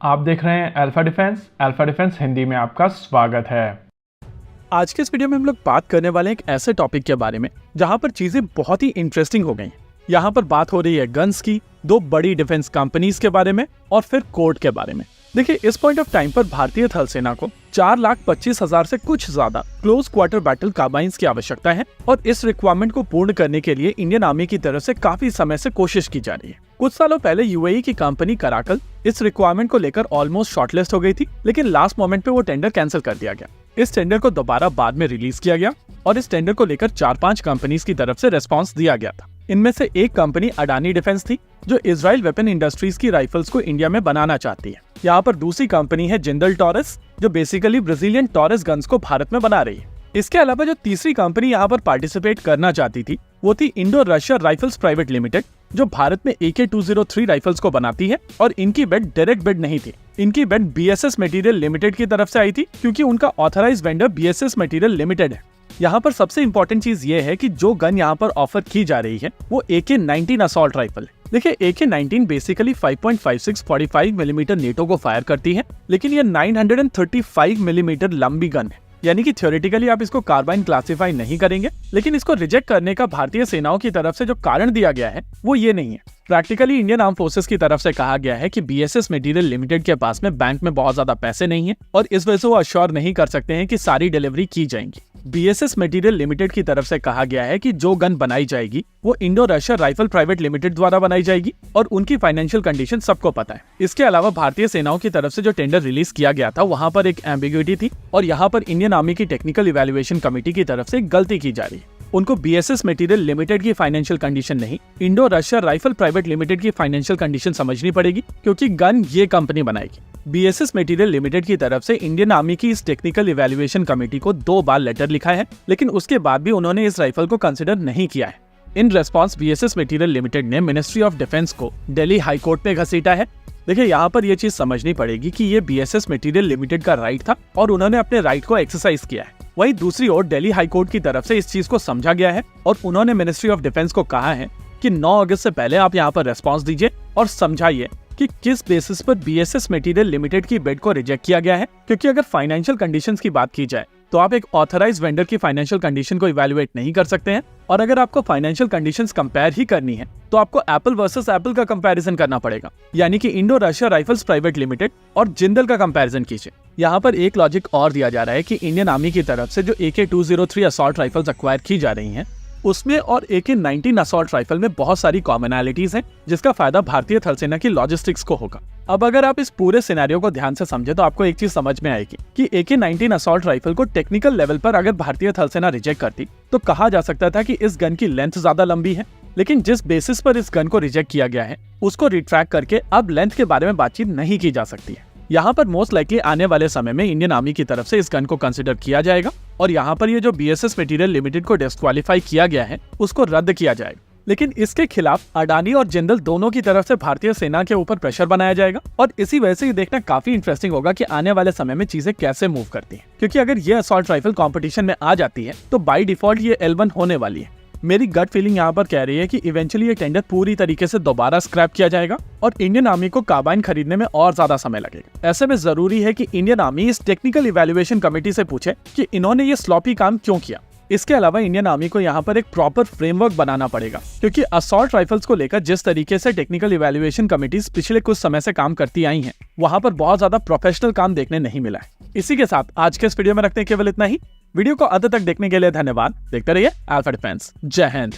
आप देख रहे हैं अल्फा डिफेंस हिंदी में आपका स्वागत है। आज के इस वीडियो में हम लोग बात करने वाले हैं एक ऐसे टॉपिक के बारे में जहां पर चीजें बहुत ही इंटरेस्टिंग हो गई। यहाँ पर बात हो रही है गन्स की, दो बड़ी डिफेंस कंपनीज के बारे में और फिर कोर्ट के बारे में। देखिए, इस पॉइंट ऑफ टाइम पर भारतीय थल सेना को 4,25,000 से कुछ ज्यादा क्लोज क्वार्टर बैटल कार्बाइन्स की आवश्यकता है और इस रिक्वायरमेंट को पूर्ण करने के लिए इंडियन आर्मी की तरफ से काफी समय से कोशिश की जा रही है। कुछ सालों पहले यूएई की कंपनी कराकल इस रिक्वायरमेंट को लेकर ऑलमोस्ट शॉर्टलिस्ट हो गई थी, लेकिन लास्ट मोमेंट पे वो टेंडर कैंसिल कर दिया गया। इस टेंडर को दोबारा बाद में रिलीज किया गया और इस टेंडर को लेकर 4-5 कंपनीज की तरफ से रेस्पॉन्स दिया गया था। इनमें से एक कंपनी अडानी डिफेंस थी, जो इजराइल वेपन इंडस्ट्रीज की राइफल्स को इंडिया में बनाना चाहती है। यहाँ पर दूसरी कंपनी है जिंदल टॉरस, जो बेसिकली ब्राजीलियन टॉरस गन्स को भारत में बना रही है। इसके अलावा जो तीसरी कंपनी यहाँ पर पार्टिसिपेट करना चाहती थी वो थी Indo Russia rifles private limited, जो भारत में AK-203 राइफल्स को बनाती है और इनकी बेड डायरेक्ट बेड नहीं थी। इनकी बेड BSS मटेरियल लिमिटेड की तरफ से आई थी, क्योंकि उनका authorise vendor BSS material limited है। यहाँ पर सबसे इम्पोर्टेंट चीज ये है कि जो गन यहाँ पर ऑफर की जा रही है वो AK-19 असॉल्ट राइफल है। देखिए, AK-19 बेसिकली 5.56 45 मिलीमीटर नेटो को फायर करती है, लेकिन ये 935 मिलीमीटर लंबी गन है, यानी कि थ्योरेटिकली आप इसको कार्बाइन क्लासिफाई नहीं करेंगे, लेकिन इसको रिजेक्ट करने का भारतीय सेनाओं की तरफ से जो कारण दिया गया है वो ये नहीं है। प्रैक्टिकली इंडियन आर्म फोर्सेस की तरफ से कहा गया है कि BSS मटेरियल लिमिटेड के पास में बैंक में बहुत ज्यादा पैसे नहीं है और इस वजह से वो अश्योर नहीं कर सकते हैं कि सारी डिलीवरी की जाएंगी। BSS मटेरियल लिमिटेड की तरफ से कहा गया है कि जो गन बनाई जाएगी वो Indo Russia rifle private limited द्वारा बनाई जाएगी और उनकी फाइनेंशियल कंडीशन सबको पता है। इसके अलावा भारतीय सेनाओं की तरफ से जो टेंडर रिलीज किया गया था वहाँ पर एक एम्बिग्युइटी थी और यहाँ पर इंडियन आर्मी की टेक्निकल इवैल्यूएशन कमेटी की तरफ से गलती की जा रही है। उनको BSS मटेरियल लिमिटेड की फाइनेंशियल कंडीशन नहीं, Indo Russia rifle private limited की फाइनेंशियल कंडीशन समझनी पड़ेगी, क्योंकि गन ये कंपनी बनाएगी। BSS मटेरियल लिमिटेड की तरफ से इंडियन आर्मी की इस टेक्निकल इवैल्यूएशन कमेटी को 2 बार लेटर लिखा है, लेकिन उसके बाद भी उन्होंने इस राइफल को कंसिडर नहीं किया है। In response BSS material limited ने मिनिस्ट्री ऑफ डिफेंस को दिल्ली हाई कोर्ट में घसीटा है। देखिए, यहाँ पर ये चीज समझनी पड़ेगी कि ये BSS मटेरियल लिमिटेड का राइट था और उन्होंने अपने राइट को एक्सरसाइज किया है। वहीं दूसरी ओर दिल्ली हाई कोर्ट की तरफ से इस चीज को समझा गया है और उन्होंने मिनिस्ट्री ऑफ डिफेंस को कहा है कि 9 अगस्त से पहले आप यहाँ पर रेस्पॉन्स दीजिए और समझाइए कि किस बेसिस पर BSS मटेरियल लिमिटेड की बेड को रिजेक्ट किया गया है। क्योंकि अगर फाइनेंशियल कंडीशंस की बात की जाए तो आप एक ऑथराइज वेंडर की फाइनेंशियल कंडीशन को इवैल्यूएट नहीं कर सकते हैं, और अगर आपको फाइनेंशियल कंडीशंस कंपेयर ही करनी है तो आपको एप्पल वर्सेस एप्पल का कंपैरिजन करना पड़ेगा, यानी कि Indo Russia rifles private limited और जिंदल का कंपैरिजन कीजिए। यहाँ पर एक लॉजिक और दिया जा रहा है कि इंडियन आर्मी की तरफ से जो AK-203 असॉल्ट राइफल्स एक्वायर की जा रही हैं उसमें और AK-19 असॉल्ट राइफल में बहुत सारी कॉमनैलिटीज हैं, जिसका फायदा भारतीय थल सेना की लॉजिस्टिक्स को होगा। अब अगर आप इस पूरे सिनेरियो को ध्यान से समझे तो आपको एक चीज समझ में आएगी कि AK-19 असॉल्ट राइफल को टेक्निकल लेवल पर अगर भारतीय थल सेना रिजेक्ट करती तो कहा जा सकता था कि इस गन की लेंथ ज्यादा लंबी है, लेकिन जिस बेसिस पर इस गन को रिजेक्ट किया गया है उसको रिट्रैक्ट करके अब लेंथ के बारे में बातचीत नहीं की जा सकती है। यहाँ पर मोस्ट लाइकली आने वाले समय में इंडियन आर्मी की तरफ से इस गन को कंसिडर किया जाएगा और यहाँ पर ये जो BSS मटेरियल लिमिटेड को डिस्क्वालीफाई किया गया है उसको रद्द किया जाएगा। लेकिन इसके खिलाफ अडानी और जिंदल दोनों की तरफ से भारतीय सेना के ऊपर प्रेशर बनाया जाएगा और इसी वजह से ये देखना काफी इंटरेस्टिंग होगा कि आने वाले समय में चीजें कैसे मूव करती हैं। क्योंकि अगर ये असॉल्ट राइफल कंपटीशन में आ जाती है तो बाय डिफॉल्ट ये L1 होने वाली है। मेरी गट फीलिंग यहाँ पर कह रही है कि इवेंचुअली ये टेंडर पूरी तरीके से दोबारा स्क्रैप किया जाएगा और इंडियन आर्मी को कार्बाइन खरीदने में और ज्यादा समय लगेगा। ऐसे में जरूरी है कि इंडियन आर्मी इस टेक्निकल इवैल्यूएशन कमेटी से पूछे कि इन्होंने ये स्लॉपी काम क्यों किया। इसके अलावा इंडियन आर्मी को यहाँ पर एक प्रॉपर फ्रेमवर्क बनाना पड़ेगा, क्योंकि असॉल्ट राइफल्स को लेकर जिस तरीके से टेक्निकल इवैल्यूएशन कमेटीज पिछले कुछ समय से काम करती आई हैं, वहाँ पर बहुत ज्यादा प्रोफेशनल काम देखने नहीं मिला है। इसी के साथ आज के इस वीडियो में रखते हैं केवल इतना ही। वीडियो को अंत तक देखने के लिए धन्यवाद। देखते रहिए अल्फा डिफेंस। जय हिंद।